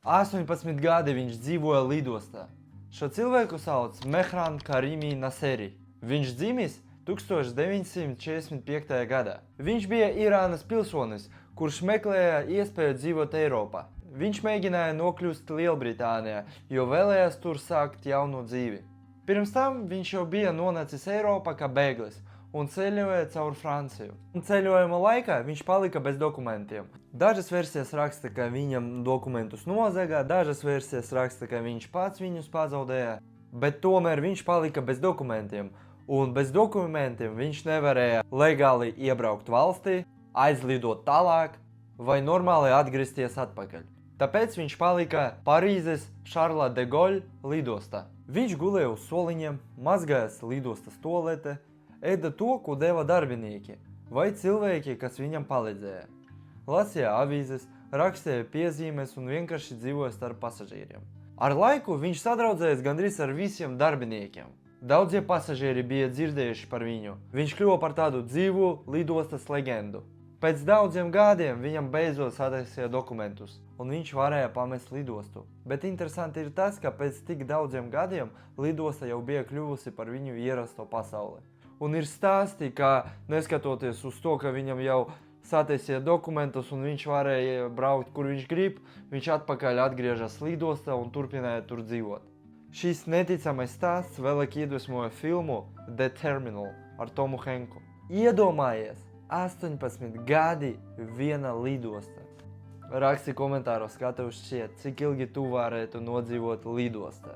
18 gadi viņš dzīvoja lidostā. Šo cilvēku sauc Mehran Karimi Naseri. Viņš dzimis 1945. gadā. Viņš bija Irānas pilsonis, kurš meklēja iespēju dzīvot Eiropā. Viņš mēģināja nokļūt Lielbritānijā, jo vēlējās tur sākt jaunu dzīvi. Pirms tam viņš jau bija nonācis Eiropā kā bēglis un ceļoja caur Franciju. Ceļojuma laikā viņš palika bez dokumentiem. Dažas versijas raksta, ka viņam dokumentus nozaga, dažas versijas raksta, ka viņš pats viņus pazaudēja, bet tomēr viņš palika bez dokumentiem, un bez dokumentiem viņš nevarēja legāli iebraukt valstī, aizlidot tālāk vai normāli atgriezties atpakaļ. Tāpēc viņš palika Parīzes Charles de Gaulle lidostā. Viņš gulēja uz soliņiem, mazgājās lidostas tualete, ēda to, ko deva darbinieki vai cilvēki, kas viņam palīdzēja. Lasīja avīzes, rakstīja piezīmes un vienkārši dzīvoja starp pasažieriem. Ar laiku viņš sadraudzējās gandrīz ar visiem darbiniekiem. Daudzie pasažieri bija dzirdējuši par viņu. Viņš kļuva par tādu dzīvu lidostas leģendu. Pēc daudziem gadiem viņam beidzot sataisīja dokumentus, un viņš varēja pamest lidostu. Bet interesanti ir tas, ka pēc tik daudziem gadiem lidosta jau bija kļuvusi par viņu ierasto pasauli. Un ir stāsti, ka neskatoties uz to, ka viņam jau sataisīja dokumentus un viņš varēja braukt, kur viņš grib, viņš atpakaļ atgriežas lidostā un turpināja tur dzīvot. Šis neticamais stāsts vēlāk iedvesmoja filmu The Terminal ar Tomu Henku. Iedomājies, 18 gadi viena lidosta. Raksti komentāros, kā tev šķiet, cik ilgi tu varētu nodzīvot lidostā.